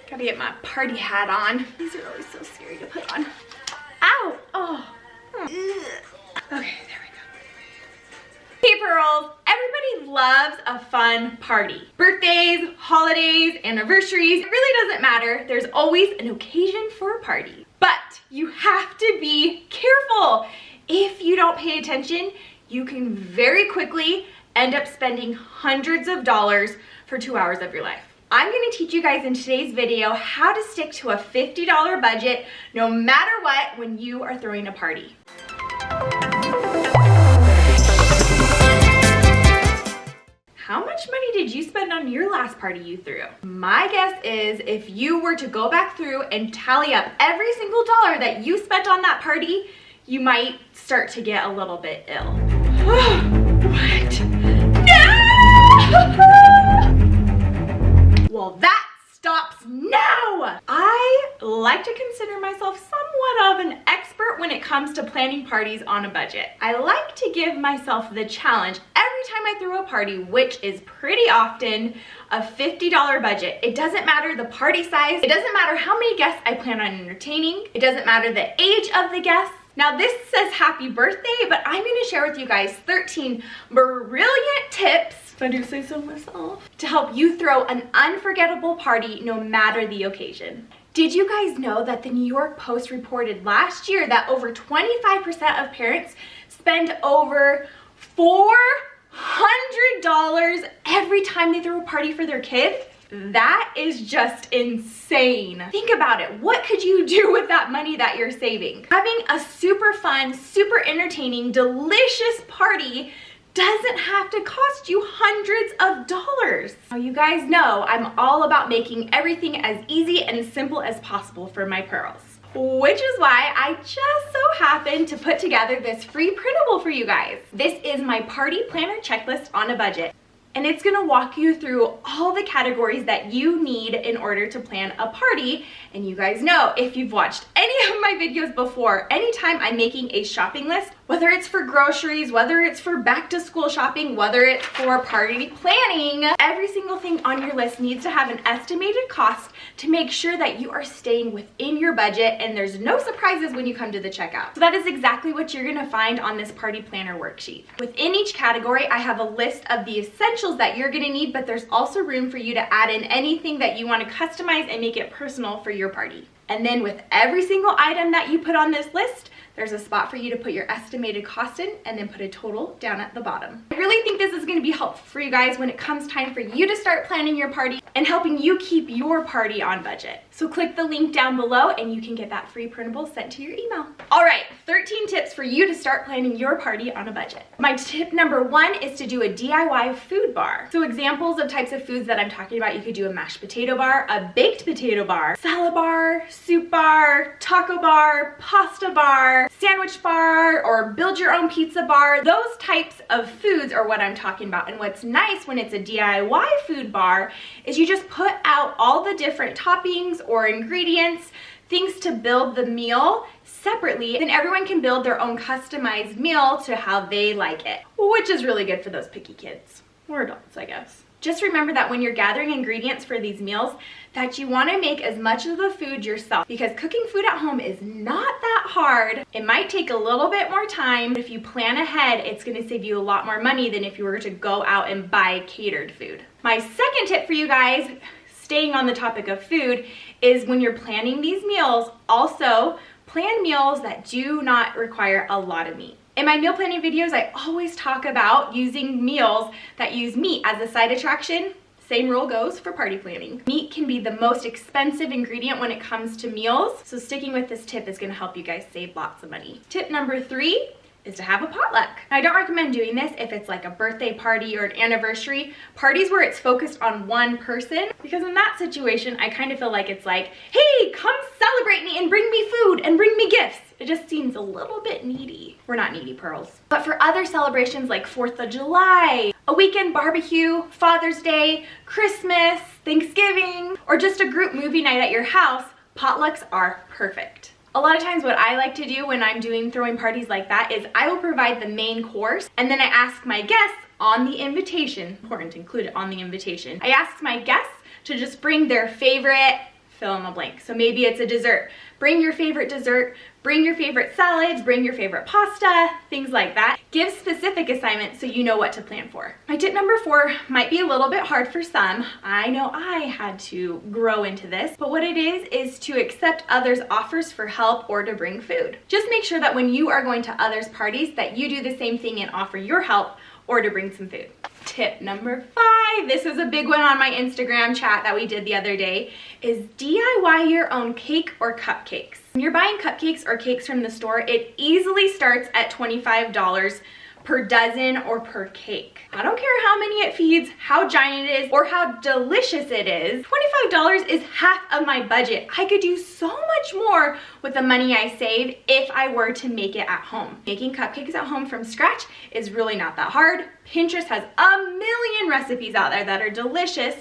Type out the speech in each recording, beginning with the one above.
Gotta get my party hat on. These are always so scary to put on. Ow! Oh. Okay, there we go. Hey pearls, everybody loves a fun party. Birthdays, holidays, anniversaries, it really doesn't matter. There's always an occasion for a party. But you have to be careful. If you don't pay attention, you can very quickly end up spending hundreds of dollars for 2 hours of your life. I'm gonna teach you guys in today's video how to stick to a $50 budget no matter what when you are throwing a party. How much money did you spend on your last party you threw? My guess is if you were to go back through and tally up every single dollar that you spent on that party, you might start to get a little bit ill. What? No! Well, that stops now! I like to consider myself somewhat of an expert when it comes to planning parties on a budget. I like to give myself the challenge every time I throw a party, which is pretty often a $50 budget. It doesn't matter the party size. It doesn't matter how many guests I plan on entertaining. It doesn't matter the age of the guests. Now this says happy birthday, but I'm gonna share with you guys 13 brilliant tips, if I do say so myself, to help you throw an unforgettable party no matter the occasion. Did you guys know that the New York Post reported last year that over 25% of parents spend over $400 every time they throw a party for their kid? That is just insane. Think about it. What could you do with that money that you're saving? Having a super fun, super entertaining, delicious party doesn't have to cost you hundreds of dollars. Now you guys know I'm all about making everything as easy and simple as possible for my pearls. Which is why I just so happened to put together this free printable for you guys. This is my party planner checklist on a budget. And it's gonna walk you through all the categories that you need in order to plan a party. And you guys know, if you've watched any of my videos before, anytime I'm making a shopping list, whether it's for groceries, whether it's for back to school shopping, whether it's for party planning, every single thing on your list needs to have an estimated cost to make sure that you are staying within your budget and there's no surprises when you come to the checkout. So that is exactly what you're gonna find on this party planner worksheet. Within each category, I have a list of the essentials that you're gonna need, but there's also room for you to add in anything that you wanna customize and make it personal for your party. And then with every single item that you put on this list, there's a spot for you to put your estimated cost in and then put a total down at the bottom. I really think this is gonna be helpful for you guys when it comes time for you to start planning your party and helping you keep your party on budget. So click the link down below and you can get that free printable sent to your email. All right, 13 tips for you to start planning your party on a budget. My tip number 1 is to do a DIY food bar. So examples of types of foods that I'm talking about, you could do a mashed potato bar, a baked potato bar, salad bar, soup bar, taco bar, pasta bar, sandwich bar, or build your own pizza bar. Those types of foods are what I'm talking about. And what's nice when it's a DIY food bar is you just put out all the different toppings or ingredients, things to build the meal separately. Then everyone can build their own customized meal to how they like it, which is really good for those picky kids, or adults, I guess. Just remember that when you're gathering ingredients for these meals, that you want to make as much of the food yourself, because cooking food at home is not that hard. It might take a little bit more time, but if you plan ahead, it's going to save you a lot more money than if you were to go out and buy catered food. My second tip for you guys, staying on the topic of food, is when you're planning these meals, also plan meals that do not require a lot of meat. In my meal planning videos, I always talk about using meals that use meat as a side attraction. Same rule goes for party planning. Meat can be the most expensive ingredient when it comes to meals, so sticking with this tip is gonna help you guys save lots of money. Tip number 3 is to have a potluck. I don't recommend doing this if it's like a birthday party or an anniversary, parties where it's focused on one person, because in that situation, I kind of feel like it's like, hey, come celebrate me and bring me food and bring me gifts. It just seems a little bit needy. We're not needy, pearls. But for other celebrations like 4th of July, a weekend barbecue, Father's Day, Christmas, Thanksgiving, or just a group movie night at your house, potlucks are perfect. A lot of times what I like to do when I'm throwing parties like that is I will provide the main course, and then I ask my guests on the invitation, important to include it on the invitation, I ask my guests to just bring their favorite fill in the blank. So maybe it's a dessert. Bring your favorite dessert, bring your favorite salads, bring your favorite pasta, things like that. Give specific assignments so you know what to plan for. My tip number 4 might be a little bit hard for some. I know I had to grow into this, but what it is to accept others' offers for help or to bring food. Just make sure that when you are going to others' parties that you do the same thing and offer your help or to bring some food. Tip number 5, this was a big one on my Instagram chat that we did the other day, is DIY your own cake or cupcakes. When you're buying cupcakes or cakes from the store, it easily starts at $25 per dozen or per cake. I don't care how many it feeds, how giant it is, or how delicious it is. $25 is half of my budget. I could do so much more with the money I save if I were to make it at home. Making cupcakes at home from scratch is really not that hard. Pinterest has a million recipes out there that are delicious,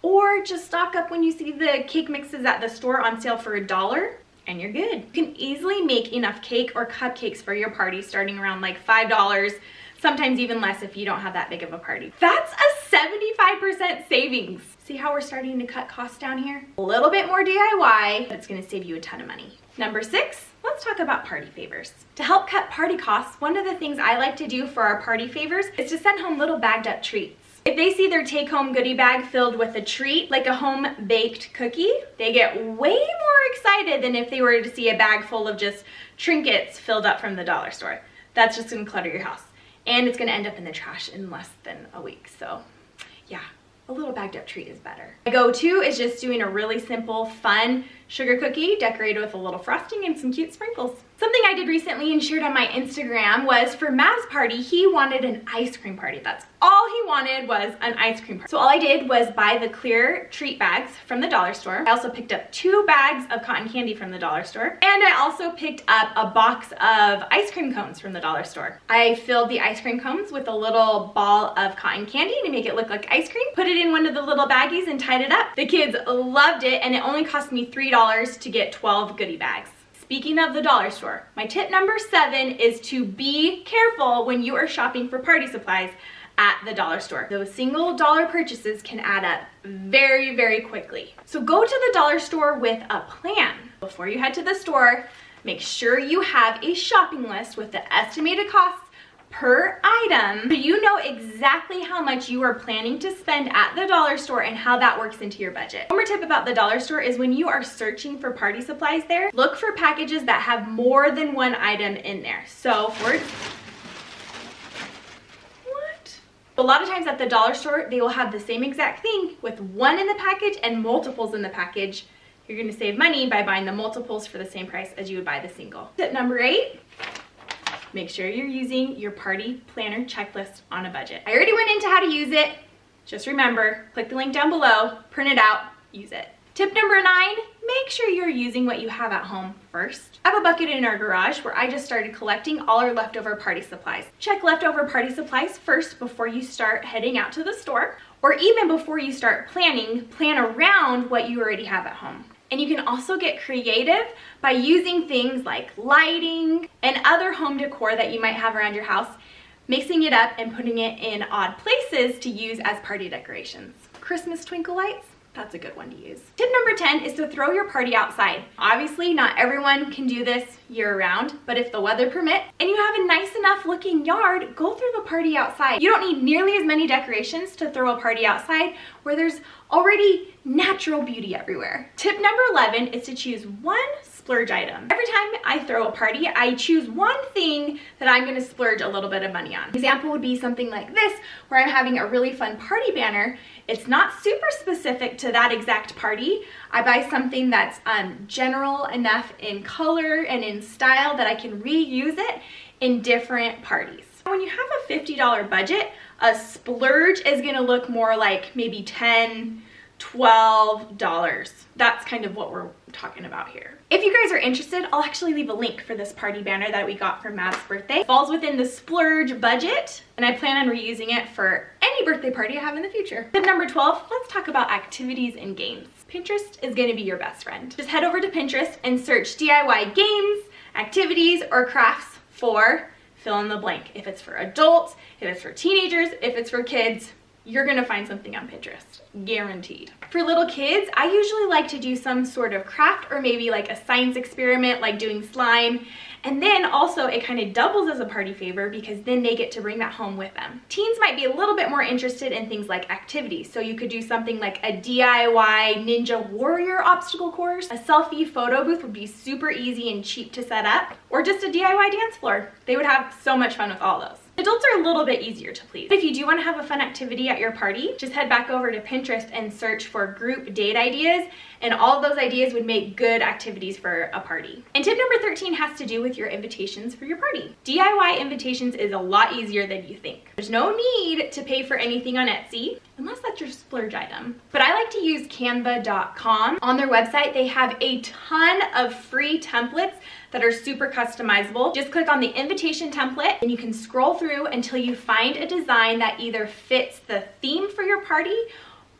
or just stock up when you see the cake mixes at the store on sale for $1 and you're good. You can easily make enough cake or cupcakes for your party starting around like $5, sometimes even less if you don't have that big of a party. That's a 75% savings. See how we're starting to cut costs down here? A little bit more DIY, but it's gonna save you a ton of money. Number 6, let's talk about party favors. To help cut party costs, one of the things I like to do for our party favors is to send home little bagged up treats. If they see their take-home goodie bag filled with a treat, like a home-baked cookie, they get way more excited than if they were to see a bag full of just trinkets filled up from the dollar store. That's just gonna clutter your house. And it's gonna end up in the trash in less than a week. So yeah, a little bagged up treat is better. My go-to is just doing a really simple, fun sugar cookie decorated with a little frosting and some cute sprinkles. Something I did recently and shared on my Instagram was for Mav's party, he wanted an ice cream party. That's all he wanted was an ice cream party. So all I did was buy the clear treat bags from the dollar store. I also picked up 2 bags of cotton candy from the dollar store. And I also picked up a box of ice cream cones from the dollar store. I filled the ice cream cones with a little ball of cotton candy to make it look like ice cream. Put it in one of the little baggies and tied it up. The kids loved it, and it only cost me $3 to get 12 goodie bags. Speaking of the dollar store, my tip number 7 is to be careful when you are shopping for party supplies at the dollar store. Those single dollar purchases can add up very, very quickly. So go to the dollar store with a plan. Before you head to the store, make sure you have a shopping list with the estimated costs per item so you know exactly how much you are planning to spend at the dollar store and how that works into your budget. One more tip about the dollar store is when you are searching for party supplies there, look for packages that have more than one item in there. So for a lot of times at the dollar store, they will have the same exact thing with one in the package and multiples in the package. You're gonna save money by buying the multiples for the same price as you would buy the single. Tip number 8, make sure you're using your party planner checklist on a budget. I already went into how to use it. Just remember, click the link down below, print it out, use it. Tip number 9, make sure you're using what you have at home first. I have a bucket in our garage where I just started collecting all our leftover party supplies. Check leftover party supplies first before you start heading out to the store, or even before you start planning, plan around what you already have at home. And you can also get creative by using things like lighting and other home decor that you might have around your house, mixing it up and putting it in odd places to use as party decorations. Christmas twinkle lights? That's a good one to use. Tip number 10 is to throw your party outside. Obviously, not everyone can do this year-round, but if the weather permits and you have a nice enough looking yard, go throw the party outside. You don't need nearly as many decorations to throw a party outside where there's already natural beauty everywhere. Tip number 11 is to choose one splurge item. Every time I throw a party, I choose one thing that I'm gonna splurge a little bit of money on. Example would be something like this, where I'm having a really fun party banner. It's not super specific to that exact party. I buy something that's general enough in color and in style that I can reuse it in different parties. When you have a $50 budget, a splurge is gonna look more like maybe $10, $12. That's kind of what we're talking about here. If you guys are interested, I'll actually leave a link for this party banner that we got for Mav's birthday. It falls within the splurge budget, and I plan on reusing it for any birthday party I have in the future. Tip number 12, let's talk about activities and games. Pinterest is gonna be your best friend. Just head over to Pinterest and search DIY games, activities, or crafts for fill in the blank. If it's for adults, if it's for teenagers, if it's for kids, you're gonna find something on Pinterest, guaranteed. For little kids, I usually like to do some sort of craft or maybe like a science experiment, like doing slime. And then also it kind of doubles as a party favor because then they get to bring that home with them. Teens might be a little bit more interested in things like activities. So you could do something like a DIY Ninja Warrior obstacle course. A selfie photo booth would be super easy and cheap to set up, or just a DIY dance floor. They would have so much fun with all those. Adults are a little bit easier to please. If you do want to have a fun activity at your party, just head back over to Pinterest and search for group date ideas, and all of those ideas would make good activities for a party. And tip number 13 has to do with your invitations for your party. DIY invitations is a lot easier than you think. There's no need to pay for anything on Etsy, unless that's your splurge item. But I like to use canva.com. On their website, they have a ton of free templates that are super customizable. Just click on the invitation template and you can scroll through until you find a design that either fits the theme for your party,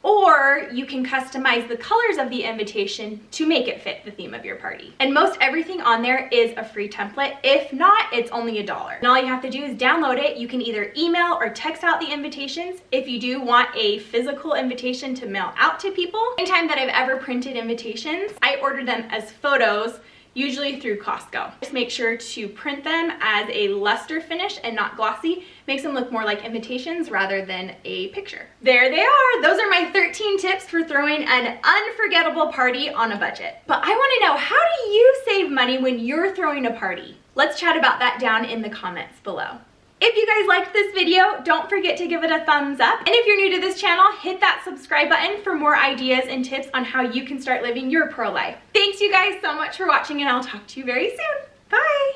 or you can customize the colors of the invitation to make it fit the theme of your party. And most everything on there is a free template. If not, it's only $1. And all you have to do is download it. You can either email or text out the invitations if you do want a physical invitation to mail out to people. Anytime that I've ever printed invitations, I order them as photos, usually through Costco. Just make sure to print them as a luster finish and not glossy. Makes them look more like invitations rather than a picture. There they are. Those are my 13 tips for throwing an unforgettable party on a budget. But I want to know, how do you save money when you're throwing a party? Let's chat about that down in the comments below. If you guys liked this video, don't forget to give it a thumbs up. And if you're new to this channel, hit that subscribe button for more ideas and tips on how you can start living your pro life. Thanks you guys so much for watching, and I'll talk to you very soon. Bye!